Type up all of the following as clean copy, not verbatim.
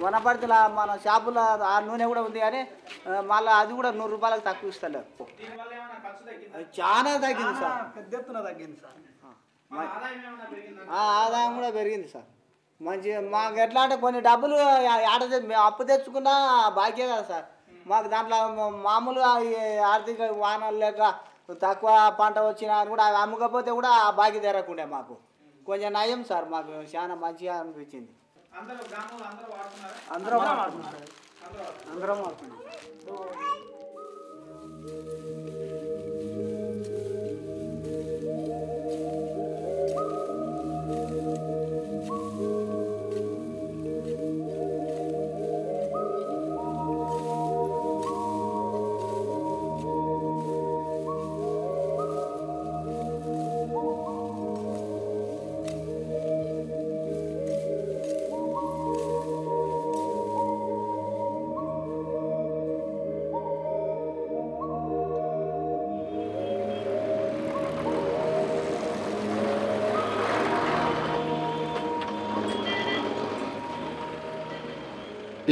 వనపర్తిలో మన షాపులో ఆ నూనె కూడా ఉంది కానీ మళ్ళీ అది కూడా 100 రూపాయలకు తక్కువ ఇస్తలేదు. చాలా తగ్గింది సార్, పెద్ద ఎత్తున తగ్గింది సార్. ఆదాయం కూడా పెరిగింది సార్. మంచి మాకు ఎట్లా అంటే కొన్ని డబ్బులు అప్పు తెచ్చుకున్నా బాకీ కదా సార్. మాకు దాంట్లో మామూలుగా ఆర్థిక వాహనాలు లేక తక్కువ పంట వచ్చినా కూడా అవి అమ్ముకపోతే కూడా ఆ బాకీ తెరకుండే మాకు కొంచెం నయం సార్. మాకు చాలా మంచిగా అనిపించింది. అందరం వాడుతున్నాం.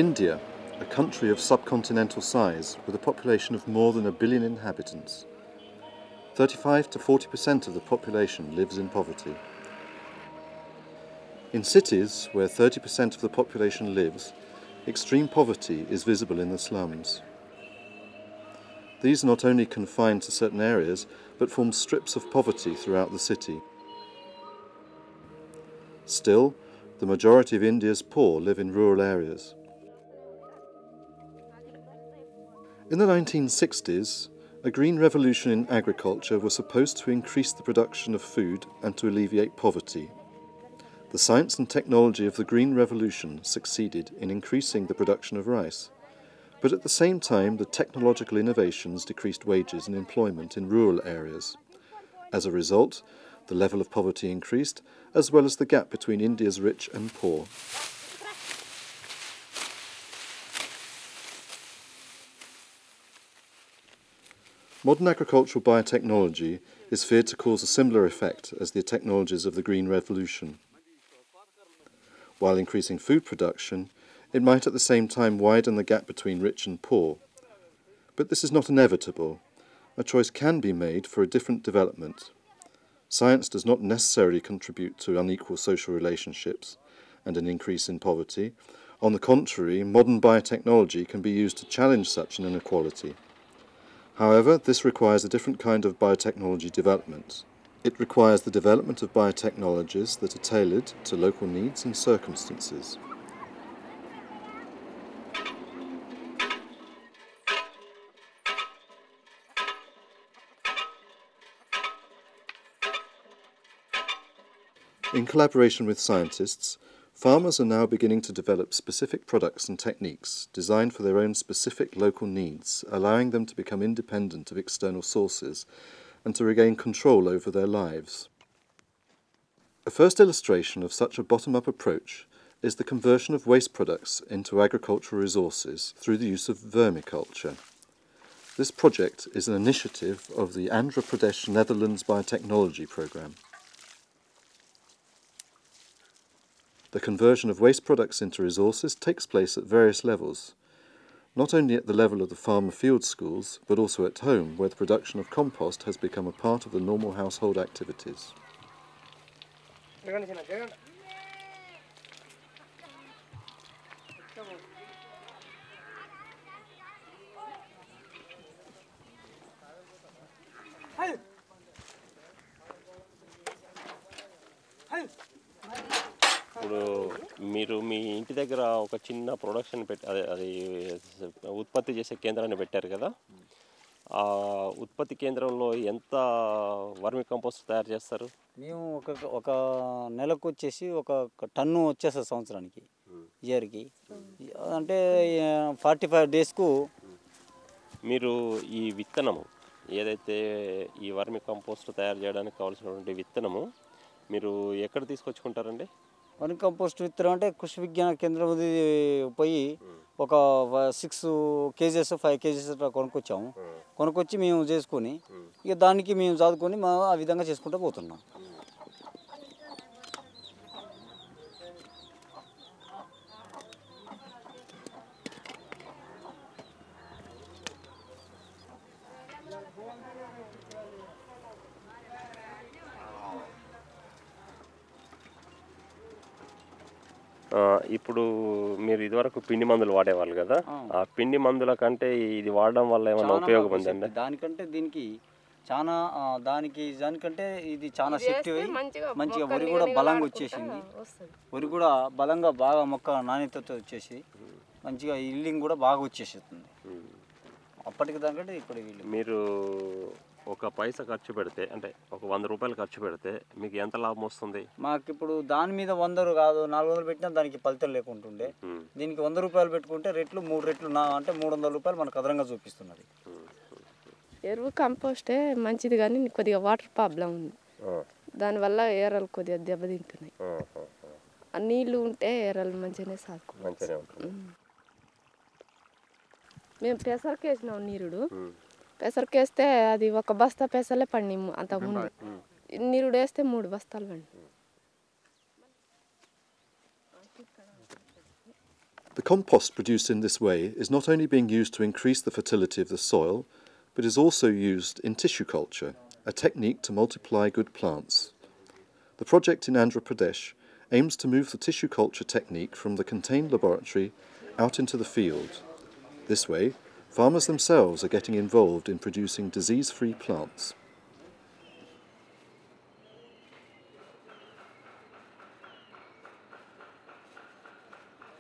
India, a country of subcontinental size with a population of more than 1 billion inhabitants. 35 to 40% of the population lives in poverty. In cities where 30% of the population lives, extreme poverty is visible in the slums. These are not only confined to certain areas, but form strips of poverty throughout the city. Still, the majority of India's poor live in rural areas. In the 1960s, a green revolution in agriculture was supposed to increase the production of food and to alleviate poverty. The science and technology of the Green Revolution succeeded in increasing the production of rice, but at the same time the technological innovations decreased wages and employment in rural areas. As a result, the level of poverty increased, as well as the gap between India's rich and poor. Modern agricultural biotechnology is feared to cause a similar effect as the technologies of the Green Revolution. While increasing food production, it might at the same time widen the gap between rich and poor. But this is not inevitable. A choice can be made for a different development. Science does not necessarily contribute to unequal social relationships and an increase in poverty. On the contrary, modern biotechnology can be used to challenge such an inequality. However, this requires a different kind of biotechnology development. It requires the development of biotechnologies that are tailored to local needs and circumstances. In collaboration with scientists, farmers are now beginning to develop specific products and techniques designed for their own specific local needs, allowing them to become independent of external sources and to regain control over their lives. A first illustration of such a bottom-up approach is the conversion of waste products into agricultural resources through the use of vermiculture. This project is an initiative of the Andhra Pradesh Netherlands Biotechnology Programme. The conversion of waste products into resources takes place at various levels, not only at the level of the farmer field schools, but also at home, where the production of compost has become a part of the normal household activities. ఇప్పుడు మీరు మీ ఇంటి దగ్గర ఒక చిన్న production అది ఉత్పత్తి చేసే కేంద్రాన్ని పెట్టారు కదా. ఆ ఉత్పత్తి కేంద్రంలో ఎంత వర్మి కంపోస్ట్ తయారు చేస్తారు? మేము ఒక నెలకు వచ్చేసి ఒక టన్ను వచ్చేస్తుంది సంవత్సరానికి, ఇయర్కి. అంటే 45 డేస్కు. మీరు ఈ విత్తనము ఏదైతే ఈ వర్మి కంపోస్ట్ తయారు చేయడానికి కావాల్సినటువంటి విత్తనము మీరు ఎక్కడ తీసుకొచ్చుకుంటారండి? వర్మి కంపోస్ట్ విత్తనం అంటే కృషి విజ్ఞాన కేంద్రం పోయి ఒక 6 కేజెస్ 5 కేజెస్ కొనుక్కొచ్చాము. కొనుక్కొచ్చి మేము చేసుకొని ఇక దానికి మేము చదువుకొని ఆ విధంగా చేసుకుంటూ పోతున్నాం. ఇప్పుడు మీరు ఇదివరకు పిండి మందులు వాడేవాళ్ళు కదా, ఆ పిండి మందుల కంటే ఇది వాడడం వల్ల ఏమైనా ఉపయోగం ఉందండి? దానికంటే దీనికి చాలా దానికంటే ఇది చాలా శక్తి అయ్యి మంచిగా వరి కూడా బలంగా వచ్చేసింది. వరి కూడా బలంగా బాగా మొక్క నాణ్యతతో వచ్చేసి మంచిగా ఇల్లింగ్ కూడా బాగా వచ్చేస్తుంది. అప్పటికి దానికంటే ఇప్పుడు మీరు ఒక పైసా ఖర్చు పెడితే, అంటే ఒక 100 రూపాయలు ఖర్చు పెడితే మీకు ఎంత లాభం వస్తుంది? మాకు ఇప్పుడు దాని మీద 100 కాదు 400 పెట్టినా దానికి ఫలితం లేకుంటుండే. దీనికి 100 రూపాయలు పెట్టుకుంటే రెట్లు 3 రెట్లు అంటే 300 రూపాయలు మనకు అదనంగా చూపిస్తున్నది. ఎరువు కంపోస్టే మంచిది, కానీ కొద్దిగా వాటర్ ప్రాబ్లం ఉంది. దానివల్ల ఏరలు కొద్దిగా దెబ్బతింటున్నాయి. ఆ నీళ్లు ఉంటే ఏరలు మంచిగానే సాగుతుంది. మేము పెసరకి వేసినాం నీరుడు. పెసరకి వేస్తే అది ఒక బస్తా పెసలే పండి అంతకుముందు. నీరుడు వేస్తే 3 బస్తాలు పండి. The compost produced in this way is not only being used to increase the fertility of the soil, but is also used in tissue culture, a technique to multiply good plants. The project in Andhra Pradesh aims to move the tissue culture technique from the contained laboratory out into the field. This way, farmers themselves are getting involved in producing disease-free plants.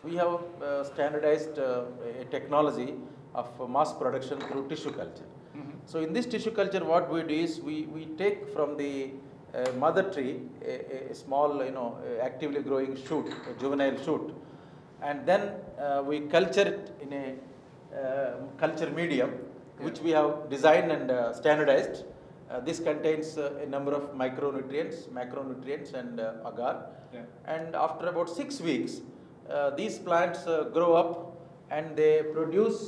We have standardized a technology of mass production through tissue culture. So in this tissue culture, what we do is we take from the mother tree a small, actively growing shoot, a juvenile shoot, and then we culture it in a culture medium which we have designed and standardized. This contains a number of micronutrients, macronutrients and agar. And after about 6 weeks, these plants grow up and they produce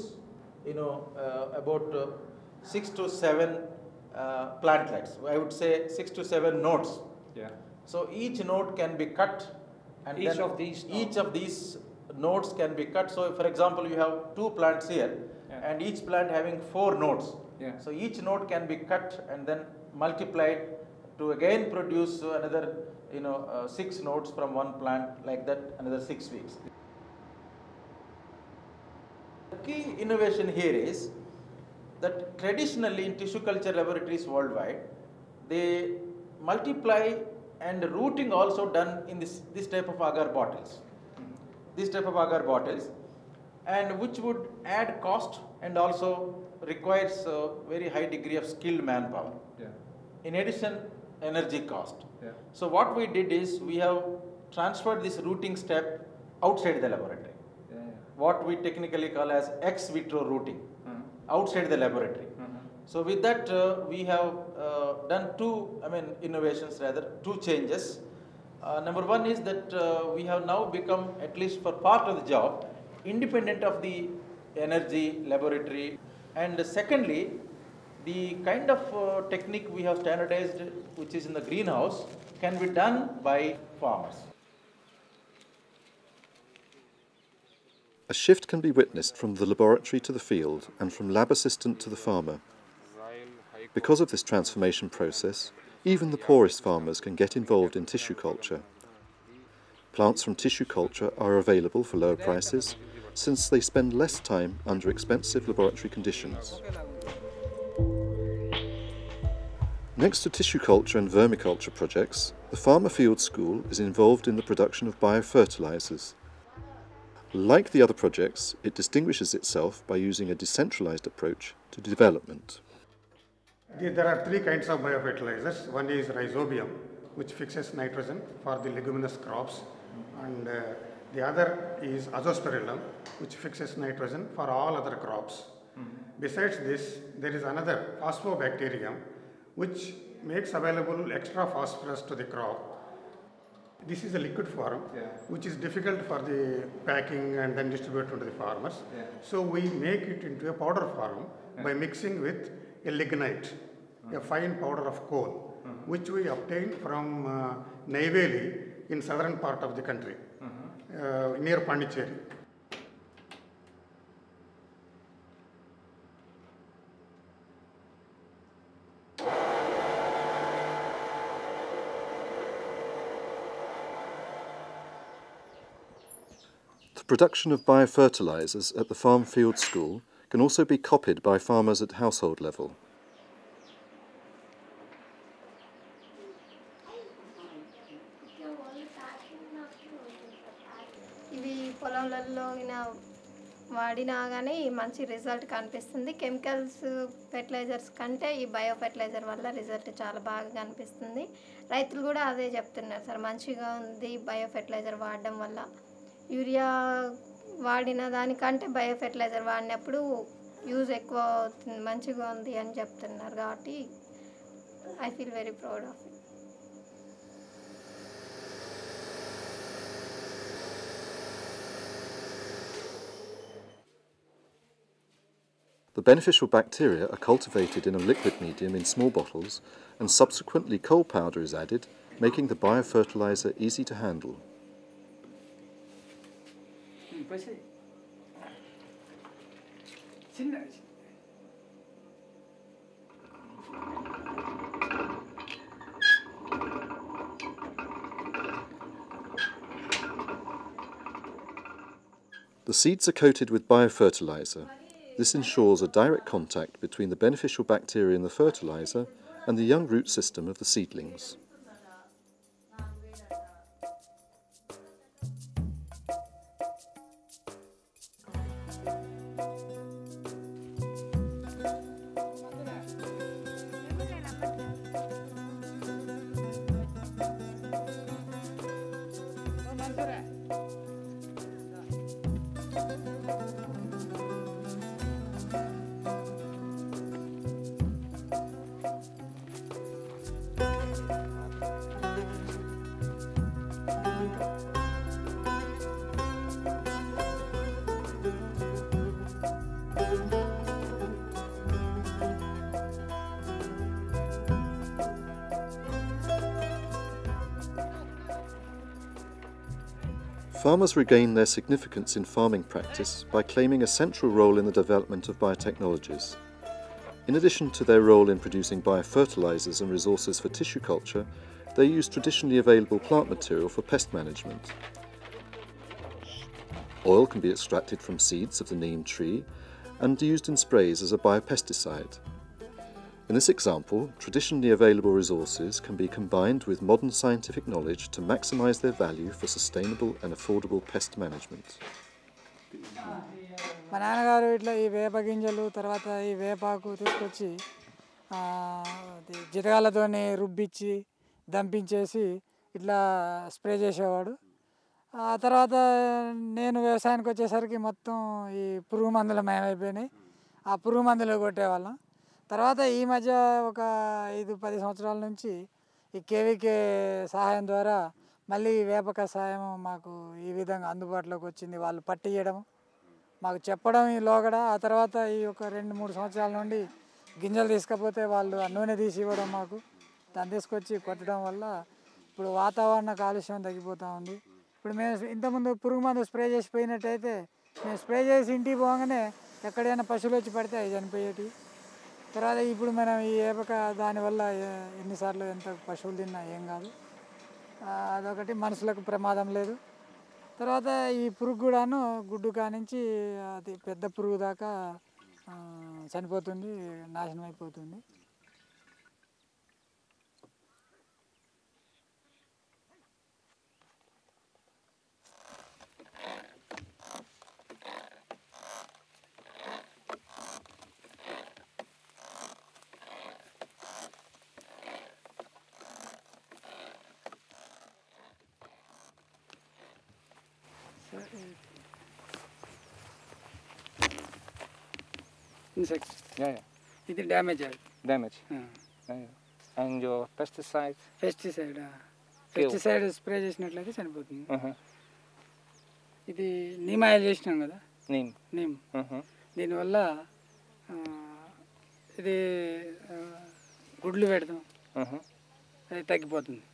about 6 to 7 plantlets. I would say 6 to 7 nodes. So each node can be cut, and each of these nodes can be cut. So for example, you have 2 plants here, and each plant having 4 nodes. So each node can be cut and then multiplied to again produce another 6 nodes from one plant, like that another 6 weeks. The key innovation here is that traditionally in tissue culture laboratories worldwide, they multiply and rooting also done in this type of agar bottles. This type of agar bottles, and which would add cost and also requires a very high degree of skilled manpower. In addition, energy cost. So what we did is we have transferred this rooting step outside the laboratory. What we technically call as ex vitro rooting, outside the laboratory. So with that we have done innovations, rather 2 changes. Number one is that we have now become, at least for part of the job, independent of the energy laboratory. And secondly, the kind of technique we have standardized, which is in the greenhouse, can be done by farmers. A shift can be witnessed from the laboratory to the field and from lab assistant to the farmer. Because of this transformation process, even the poorest farmers can get involved in tissue culture. Plants from tissue culture are available for lower prices, since they spend less time under expensive laboratory conditions. Next to tissue culture and vermiculture projects, the Farmer Field School is involved in the production of biofertilizers. Like the other projects, it distinguishes itself by using a decentralized approach to development. There are 3 kinds of biofertilizers. One is rhizobium, which fixes nitrogen for the leguminous crops, and the other is azospirillum, which fixes nitrogen for all other crops. Besides this, there is another phosphobacterium, which makes available extra phosphorus to the crop. This is a liquid form, which is difficult for the packing and then distributed to the farmers. So we make it into a powder form by mixing with a lignite, a fine powder of coal, which we obtain from Neyveli in southern part of the country, near Pondicherry. production of biofertilizers at the farm field school can also be copied by farmers at household level. ఇవి పొలంలలో వాడినా కానీ మంచి result కనిపిస్తుంది. Chemicals fertilisers కంటే ఈ bio fertiliser వల్ల result చాలా బాగా కనిపిస్తుంది. రైతులు కూడా అదే చెప్తున్నారు సార్, మంచిగా ఉంది బయో ఫెర్టిలైజర్ వాడడం వల్ల. యూరియా వాడిన దానికంటే బయో ఫెర్టిలైజర్ వాడినప్పుడు యూజ్ ఎక్కువ అవుతుంది, మంచిగా ఉంది అని చెప్తున్నారు. కాబట్టి I feel very proud of it. The beneficial bacteria are cultivated in a liquid medium in small bottles, and subsequently coal powder is added, making the biofertilizer easy to handle. The seeds are coated with biofertilizer. This ensures a direct contact between the beneficial bacteria in the fertilizer and the young root system of the seedlings. Farmers regain their significance in farming practice by claiming a central role in the development of biotechnologies. In addition to their role in producing biofertilizers and resources for tissue culture, they use traditionally available plant material for pest management. Oil can be extracted from seeds of the neem tree and used in sprays as a biopesticide. In this example, traditionally available resources can be combined with modern scientific knowledge to maximize their value for sustainable and affordable pest management. మా నాన్నగారు ఇట్లా ఈ వేప గింజలు తర్వాత ఈ వేపాకు తీసుకొచ్చి జిరగాలతోని రుబ్బిచ్చి దంపించేసి ఇట్లా స్ప్రే చేసేవాడు. ఆ తర్వాత నేను వ్యవసాయానికి వచ్చేసరికి మొత్తం ఈ పురుగు మందుల మయమైపోయినాయి. ఆ పురుగు మందులు కొట్టేవాళ్ళం. తర్వాత ఈ మధ్య ఒక 5-10 సంవత్సరాల నుంచి ఈ కేవీకే సహాయం ద్వారా మళ్ళీ వేప కషాయం మాకు ఈ విధంగా అందుబాటులోకి వచ్చింది. వాళ్ళు పట్టియడం మాకు చెప్పడం ఈ లోగడ. ఆ తర్వాత ఈ ఒక 2-3 సంవత్సరాల నుండి గింజలు తీసుకపోతే వాళ్ళు ఆ నూనె తీసి ఇవ్వడం మాకు, దాన్ని తీసుకొచ్చి కొట్టడం వల్ల ఇప్పుడు వాతావరణ కాలుష్యం తగ్గిపోతూ ఉంది. ఇప్పుడు మేము ఇంతకుముందు పురుగు మందు స్ప్రే చేసిపోయినట్టయితే మేము స్ప్రే చేసి ఇంటికి పోగానే ఎక్కడైనా పశువులు వచ్చి పడితే అవి చనిపోయేవి. తర్వాత ఇప్పుడు మనం ఈ వేపక దానివల్ల ఎన్నిసార్లు ఎంత పశువులు తిన్నా ఏం కాదు. అదొకటి, మనుషులకు ప్రమాదం లేదు. తర్వాత ఈ పురుగు కూడాను గుడ్డు కానించి అది పెద్ద పురుగు దాకా చనిపోతుంది, నాశనం అయిపోతుంది. Insects. Yeah. ఇది డ్యామేజ్ అది. Damage. And your pesticide? Pesticide spray చేసినట్లయితే చనిపోతుంది. ఇది నీమ్ ఆయిల్ చేసినాం కదా, నీమ్ దీనివల్ల ఇది గుడ్లు పెడతాం, అది తగ్గిపోతుంది.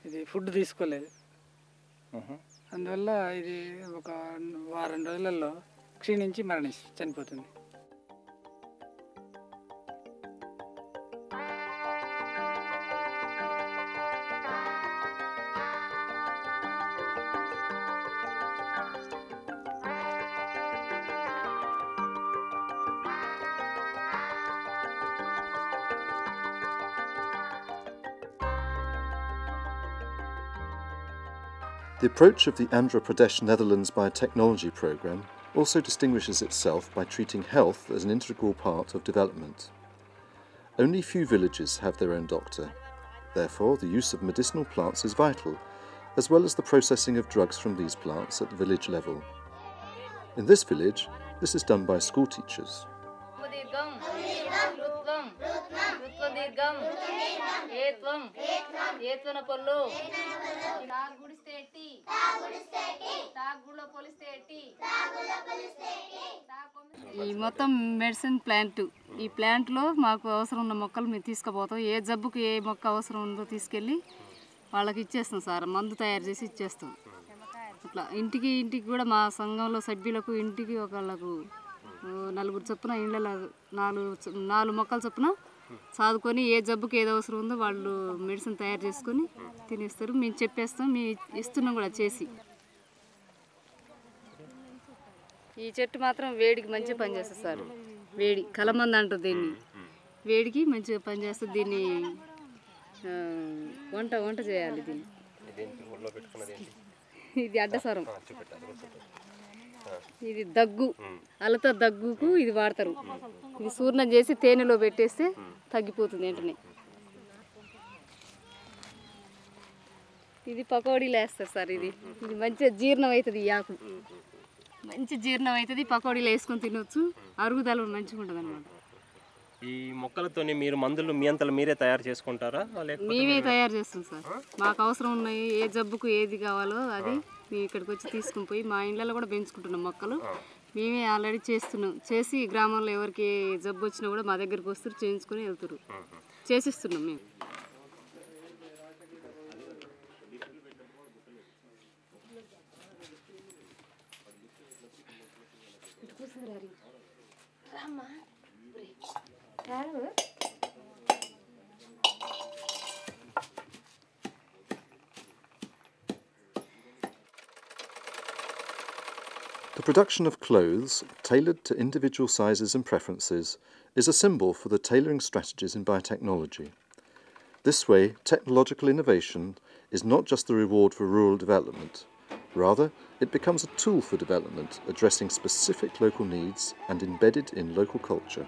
ఇది ఫుడ్ తీసుకోలేదు, అందువల్ల ఇది ఒక వారం రోజులలో క్షీణించి చనిపోతుంది. The approach of the Andhra Pradesh Netherlands Biotechnology Programme also distinguishes itself by treating health as an integral part of development. Only few villages have their own doctor. Therefore, the use of medicinal plants is vital, as well as the processing of drugs from these plants at the village level. In this village, this is done by school teachers. ఈ మొత్తం medicine plant ఈ ప్లాంట్లో మాకు అవసరం ఉన్న మొక్కలు మేము తీసుకుపోతాం ఏ జబ్బుకు ఏ మొక్క అవసరం ఉందో తీసుకెళ్ళి వాళ్ళకి ఇచ్చేస్తాం సార్ మందు తయారు చేసి ఇచ్చేస్తాం ఇట్లా ఇంటికి కూడా మా సంఘంలో సభ్యులకు ఇంటికి ఒకళ్ళకు నలుగురు చొప్పున ఇళ్ళలో నాలుగు మొక్కలు చొప్పున సాదుకొని ఏ జబ్బుకి ఏది అవసరం ఉందో వాళ్ళు మెడిసిన్ తయారు చేసుకొని తినేస్తారు మేము చెప్పేస్తాం మేము ఇస్తున్నాం కూడా చేసి ఈ చెట్టు మాత్రం వేడికి మంచిగా పనిచేస్తుంది సార్ వేడి కలమంద అంటారు దీన్ని వేడికి మంచిగా పనిచేస్తుంది దీన్ని వంట చేయాలి దీన్ని ఇది అడ్డస్వరం ఇది దగ్గు అలతో దగ్గుకు ఇది వాడతారు ఇది చూర్ణం చేసి తేనెలో పెట్టేస్తే తగ్గిపోతుంది వెంటనే ఇది పకోడీలు వేస్తారు సార్ ఇది మంచిగా జీర్ణం అవుతుంది ఈ ఆకు మంచి జీర్ణం అవుతుంది పకోడీలు వేసుకొని తినవచ్చు అరుగుదల మంచిగా ఉంటుంది అన్నమాట ఈ మొక్కలతోని మీరు మందులు మీ అంతలో మీరే తయారు చేసుకుంటారా మేమే తయారు చేస్తాం సార్ మాకు అవసరం ఉన్నాయి ఏ జబ్బుకు ఏది కావాలో అది మేము ఇక్కడికి వచ్చి తీసుకుని పోయి మా ఇళ్ళలో కూడా పెంచుకుంటున్నాం మొక్కలు మేమే ఆల్రెడీ చేస్తున్నాం చేసి గ్రామంలో ఎవరికి జబ్బు వచ్చినా కూడా మా దగ్గరికి వస్తారు చేయించుకొని వెళ్తారు చేసిస్తున్నాం మేము The production of clothes, tailored to individual sizes and preferences, is a symbol for the tailoring strategies in biotechnology. This way, technological innovation is not just the reward for rural development. Rather, it becomes a tool for development, addressing specific local needs and embedded in local culture.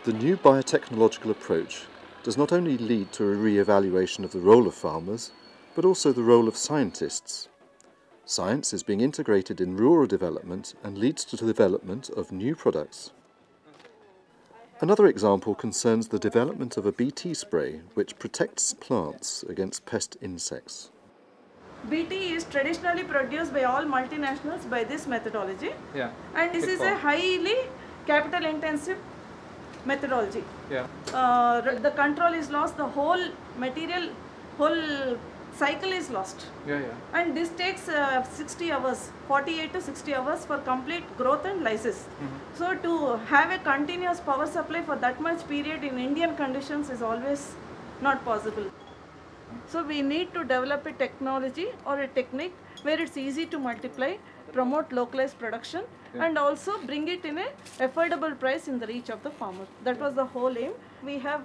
The new biotechnological approach does not only lead to a re-evaluation of the role of farmers, but also the role of scientists. Science is being integrated in rural development and leads to the development of new products. Another example concerns the development of a BT spray which protects plants against pest insects. BT is traditionally produced by all multinationals by this methodology. And this is a highly capital intensive methodology. The control is lost, the whole material, whole cycle is lost. And this takes 60 hours, 48 to 60 hours for complete growth and lysis. So to have a continuous power supply for that much period in Indian conditions is always not possible. So we need to develop a technology or a technique where it's easy to multiply, promote localized production, and also bring it in a affordable price in the reach of the farmer. That was the whole aim. We have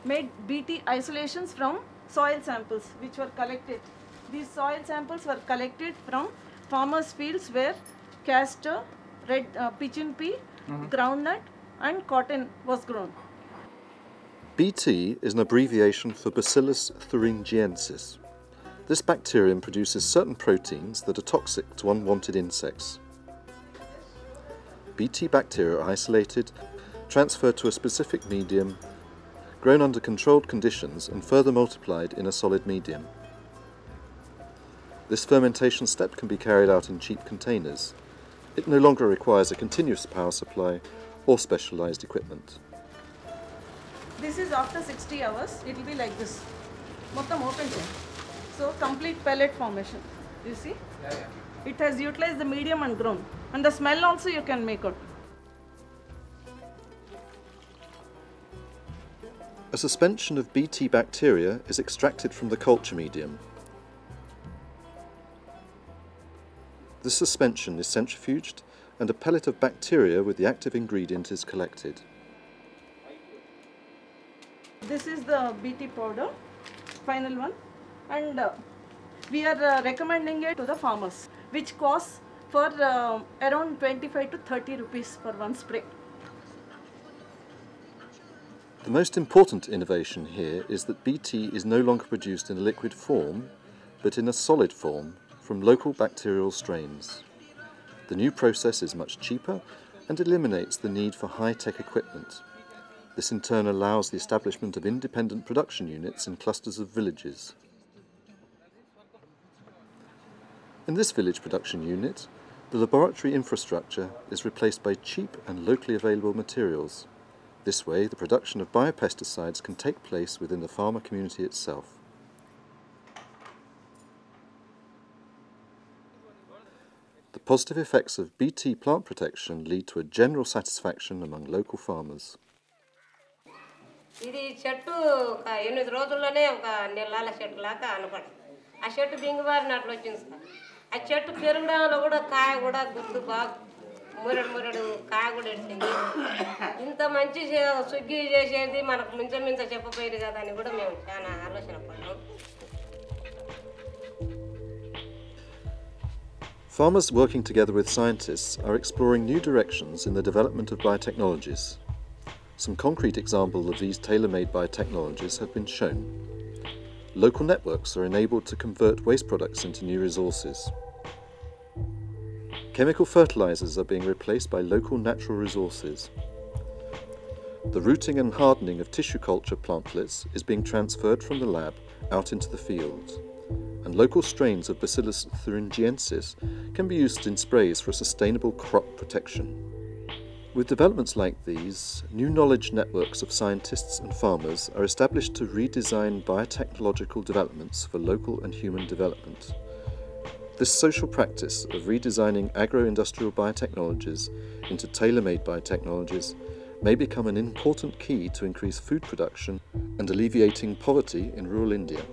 made BT isolations from soil samples which were collected. These soil samples were collected from farmers' fields where castor, red pigeon pea, groundnut and cotton was grown. BT is an abbreviation for Bacillus thuringiensis. This bacterium produces certain proteins that are toxic to unwanted insects. BT bacteria are isolated, transferred to a specific medium, grown under controlled conditions and further multiplied in a solid medium. This fermentation step can be carried out in cheap containers. It no longer requires a continuous power supply or specialized equipment. This is after 60 hours, it will be like this. Mottam open. So complete pellet formation. You see? It has utilized the medium and ground, and the smell also you can make out. A suspension of Bt bacteria is extracted from the culture medium. This suspension is centrifuged and a pellet of bacteria with the active ingredient is collected. This is the Bt powder, final one, and we are recommending it to the farmers, which costs for around 25 to 30 rupees for one spray. The most important innovation here is that Bt is no longer produced in a liquid form, but in a solid form from local bacterial strains. The new process is much cheaper and eliminates the need for high-tech equipment. This in turn allows the establishment of independent production units in clusters of villages. In this village production unit, the laboratory infrastructure is replaced by cheap and locally available materials. This way, the production of biopesticides can take place within the farmer community itself. The positive effects of Bt plant protection lead to a general satisfaction among local farmers. ఇది చెట్టు 8 రోజుల్లోనే ఒక నెలల చెట్టు లాగా అనపడు. ఆ చెట్టు దింగుబారినట్లు వచ్చింది సార్. ఆ చెట్టు పెరగడంలో కూడా కాయ కూడా గుర్తు బాగా మురడు కాయ కూడా వచ్చింది. ఇంత మంచి సుగ్గి చేసేది మనకు మించ చెప్పపోయేది కదా అని కూడా మేము చాలా ఆలోచన పడ్డాం. Farmers working together with scientists are exploring new directions in the development of biotechnologies. Some concrete examples of these tailor-made biotechnologies have been shown. Local networks are enabled to convert waste products into new resources. Chemical fertilizers are being replaced by local natural resources. The rooting and hardening of tissue culture plantlets is being transferred from the lab out into the field, and local strains of Bacillus thuringiensis can be used in sprays for sustainable crop protection. With developments like these, new knowledge networks of scientists and farmers are established to redesign biotechnological developments for local and human development. This social practice of redesigning agro-industrial biotechnologies into tailor-made biotechnologies may become an important key to increase food production and alleviating poverty in rural India.